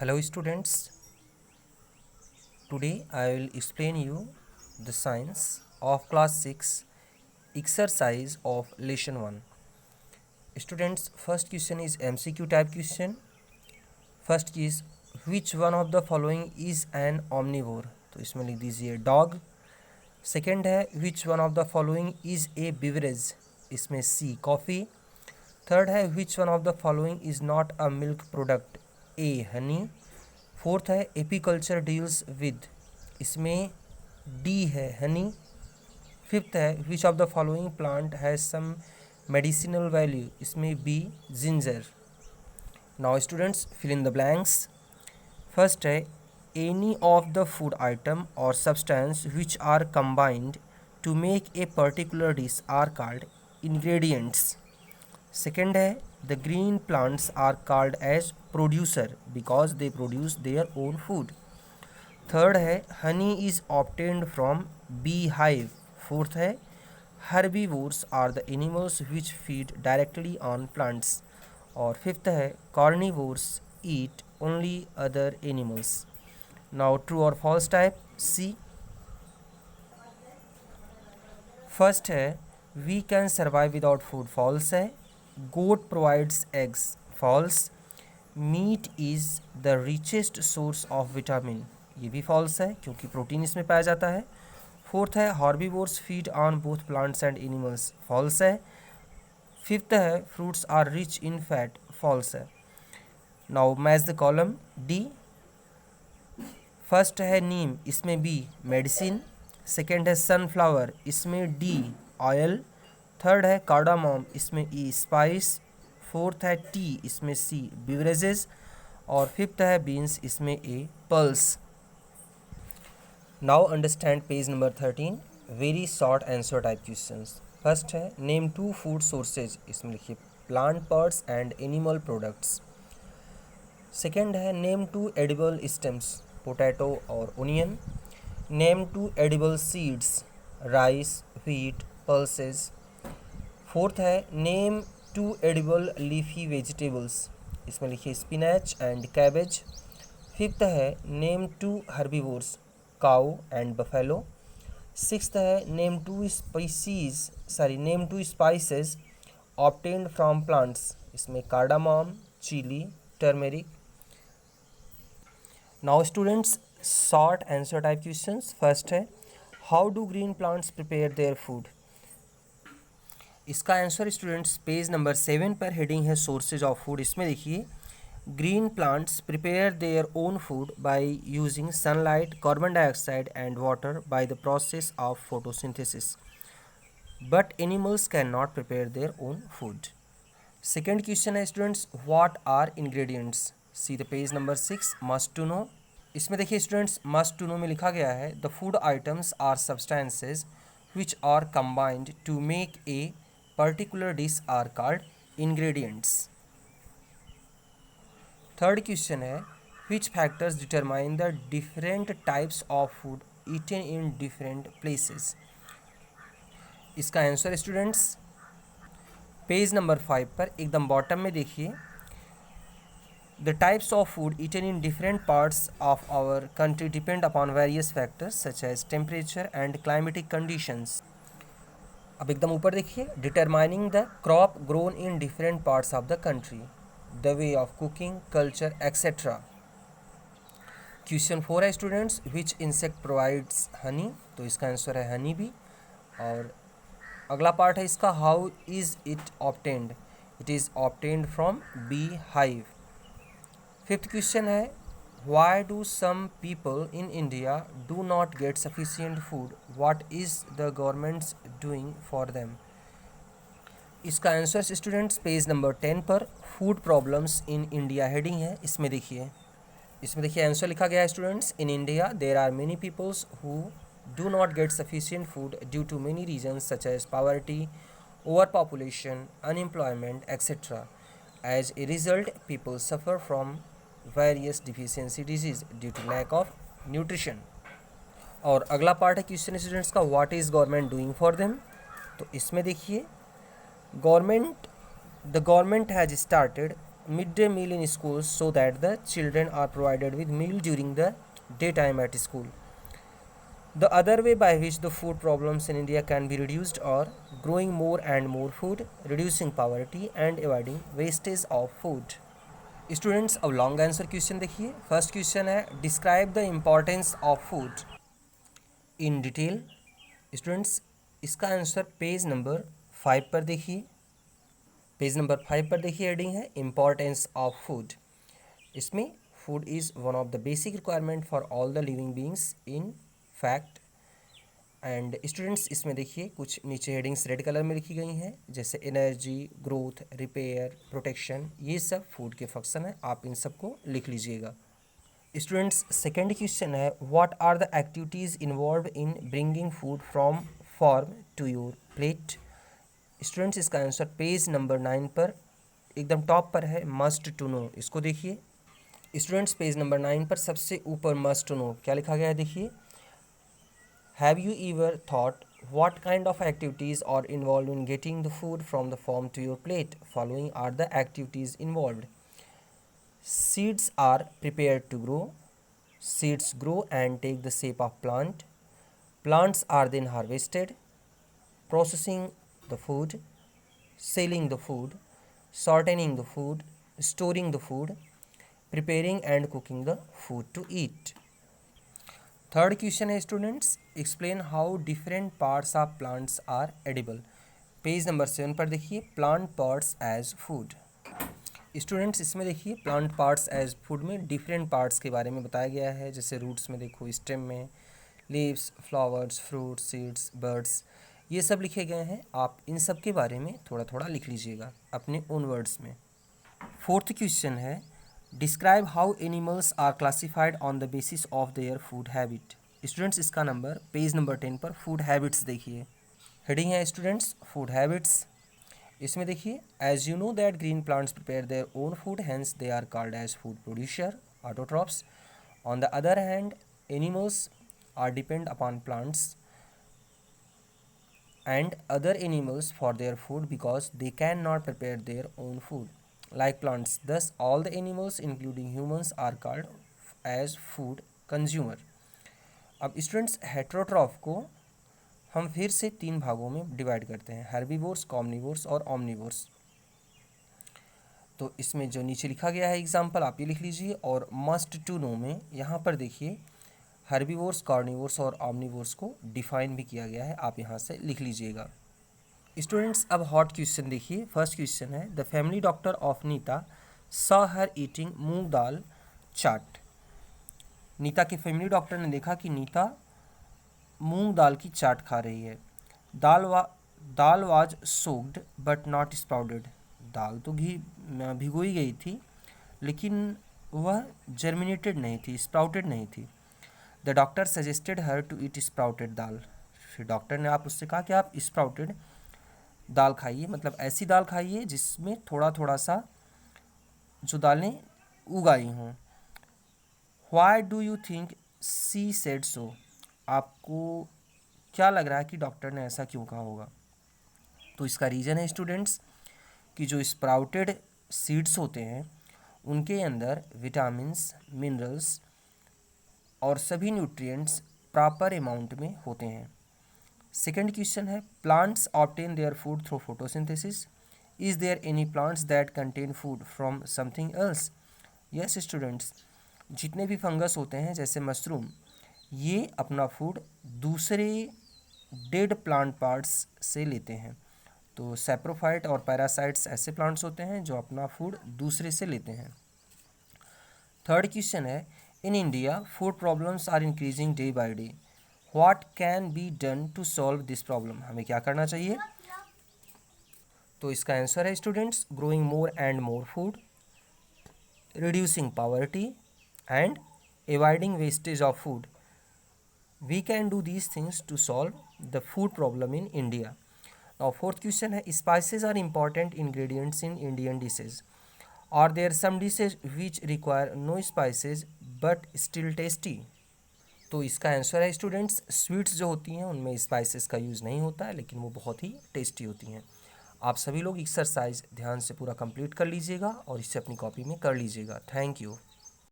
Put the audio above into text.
Hello students, today I will explain you the science of class 6 exercise of lesson 1. Students, first question is MCQ type question. First is which one of the following is an omnivore? तो इसमें लिख दीजिए dog. Second है which one of the following is a beverage? इसमें सी coffee. Third है which one of the following is not a milk product? A honey. Fourth है apiculture deals with, इसमें D है हनी. फिफ्थ है which of the following plant has some medicinal value, इसमें B ginger. Now students fill in the blanks. First है any of the food item और substance which are combined to make a particular dish are called ingredients. Second है the green plants are called as producer because they produce their own food. Third है honey is obtained from beehive. Fourth है herbivores are the animals which feed directly on plants. और fifth है carnivores eat only other animals. Now true or false type C. First है we can survive without food. false है. Goat provides eggs. false. Meat is the richest source of vitamin. ये भी false है क्योंकि protein इसमें पाया जाता है. फोर्थ है herbivores feed on both plants and animals. false है. फिफ्थ है fruits are rich in fat. false है. Now match the column D. First है नीम, इसमें B मेडिसिन. सेकेंड है सनफ्लावर, इसमें D ऑयल. थर्ड है कार्डामोम, इसमें ई स्पाइस. फोर्थ है टी, इसमें सी बिवरेजेस. और फिफ्थ है बीन्स, इसमें A pulse. Now understand page number 13. Very short answer type questions. First है नेम टू फूड सोर्सेज, इसमें लिखिए plant parts and animal products. Second है name to edible stems, potato और onion. Name to edible seeds, rice, wheat, pulses. Fourth है name to edible leafy vegetables, इसमें लिखिए spinach and cabbage. Fifth है name to herbivores, cow and buffalo. Sixth है name to spices obtained from plants, इसमें cardamom, chilli, turmeric. Now students short answer type questions. First है how do green plants prepare their food. इसका answer students page number 7 पर heading है sources of food. इसमें देखिए green plants prepare their own food by using sunlight, carbon dioxide and water by the process of photosynthesis, but animals can not prepare their own food. Second question है students what are ingredients. See the page number 6 must to know. इसमें देखिए students must to no में लिखा गया है the food items or substances which are combined to make a particular dish are called ingredients. Third question है which factors determine the different types of food eaten in different places. इसका answer students page number 5 पर एकदम bottom में देखिए the types of food eaten in different parts of our country depend upon various factors such as temperature and climatic conditions. अब एकदम ऊपर देखिए determining the crop grown in different parts of the country, the way of cooking, culture etcetera. Question 4 है students विच insect provides Honey. तो इसका answer है honey bee. और अगला पार्ट है इसका how is it obtained. It is obtained from bee hive. Fifth question है why do some people in India do not get sufficient food? What is the government doing for them? इसका answer students page number 10 पर food problems in India heading है. इसमें देखिए answer लिखा गया है students in India there are many peoples who do not get sufficient food due to many reasons such as poverty, over population, unemployment etcetera. As a result people suffer from various deficiency disease due to lack of nutrition. और अगला part है question students का what is government doing for them. तो इसमें देखिए the government has started midday meal in schools so that the children are provided with meal during the daytime at school. The other way by which the food problems in India can be reduced are growing more and more food, reducing poverty and avoiding wastage of food. Students अब long answer question देखिए. First question है describe the importance of food in detail. Students इसका answer page number 5 पर देखिए. Page number 5 पर देखिए heading है importance of food. इसमें food is one of the basic requirement for all the living beings in fact. And students इसमें देखिए कुछ नीचे हेडिंग्स रेड कलर में लिखी गई हैं जैसे एनर्जी, ग्रोथ, रिपेयर, प्रोटेक्शन. ये सब फूड के फंक्शन हैं, आप इन सबको लिख लीजिएगा. स्टूडेंट्स सेकेंड क्वेश्चन है what are the activities involve in bringing food from farm to your plate. Students इसका आंसर पेज नंबर 9 पर एकदम टॉप पर है मस्ट टू नो. इसको देखिए. स्टूडेंट्स पेज नंबर 9 पर सबसे ऊपर मस्ट टू नो क्या लिखा गया है देखिए. Have you ever thought what kind of activities are involved in getting the food from the farm to your plate? Following are the activities involved. Seeds are prepared to grow. Seeds grow and take the shape of plant. Plants are then harvested. Processing the food. Selling the food. Shortening the food. Storing the food. Preparing and cooking the food to eat. Third question है students explain how different parts of plants are edible. Page number 7 पर देखिए plant parts as food. Students इसमें देखिए plant parts as food में different parts के बारे में बताया गया है जैसे रूट्स में देखो, स्टेम में, leaves, flowers, fruits, seeds, birds, ये सब लिखे गए हैं. आप इन सब के बारे में थोड़ा थोड़ा लिख लीजिएगा अपने ओन वर्ड्स में. फोर्थ क्वेश्चन है describe how animals are classified on the basis of their food habit. Students इसका नंबर पेज नंबर 10 पर फूड हैबिट्स देखिए. हेडिंग है स्टूडेंट्स फूड हैबिट्स. इसमें देखिए as you know that green plants prepare their own food hence they are called as food producer autotrophs. On the other hand animals are depend upon plants and other animals for their food because they cannot prepare their own food like plants. Thus, all the animals, including humans, are called as food consumer. अब students heterotroph को हम फिर से 3 भागों में divide करते हैं, herbivores, कॉम्निवोर्स और ऑमनिवोर्स. तो इसमें जो नीचे लिखा गया है एग्जाम्पल आप ये लिख लीजिए. और मस्ट टू नो में यहाँ पर देखिए हर्बीवोर्स, कार्निवोर्स और ऑमनिवोर्स को डिफाइन भी किया गया है, आप यहाँ से लिख लीजिएगा. स्टूडेंट्स अब हॉट क्वेश्चन देखिए. फर्स्ट क्वेश्चन है the family doctor of Neeta saw her eating moong dal chaat. Neeta के फैमिली डॉक्टर ने देखा कि नीता मूंग दाल की चाट खा रही है. Dal was soaked but not sprouted. दाल तो भिगोई गई थी लेकिन वह जर्मिनेटेड नहीं थी, स्प्राउटेड नहीं थी. The doctor suggested her to eat sprouted dal. फिर डॉक्टर ने उससे कहा कि आप स्प्राउटेड दाल खाइए, मतलब ऐसी दाल खाइए जिसमें थोड़ा थोड़ा सा जो दालें उगाई हों. Why do you think she said so. आपको क्या लग रहा है कि डॉक्टर ने ऐसा क्यों कहा होगा. तो इसका रीज़न है स्टूडेंट्स कि जो स्प्राउटेड सीड्स होते हैं उनके अंदर विटामिन्स, मिनरल्स और सभी न्यूट्रिएंट्स प्रॉपर अमाउंट में होते हैं. सेकेंड क्वेश्चन है plants obtain their food through photosynthesis. Is there any plants that contain food from something else. Yes students, जितने भी फंगस होते हैं जैसे मशरूम, ये अपना फूड दूसरे डेड प्लांट पार्ट्स से लेते हैं. तो सैप्रोफाइट और पैरासाइट्स ऐसे प्लांट्स होते हैं जो अपना फूड दूसरे से लेते हैं. थर्ड क्वेश्चन है in India food problems are increasing day by day. What can be done to solve this problem. हमें क्या करना चाहिए. तो इसका आंसर है students growing more and more food, reducing poverty and avoiding wastage of food. We can do these things to solve the food problem in India. Now fourth question है spices are important ingredients in Indian dishes. Are there some dishes which require no spices but still tasty? तो इसका answer है students sweets जो होती हैं उनमें spices का use नहीं होता है लेकिन वो बहुत ही टेस्टी होती हैं. आप सभी लोग एक्सरसाइज ध्यान से पूरा कंप्लीट कर लीजिएगा और इसे अपनी कॉपी में कर लीजिएगा। Thank you.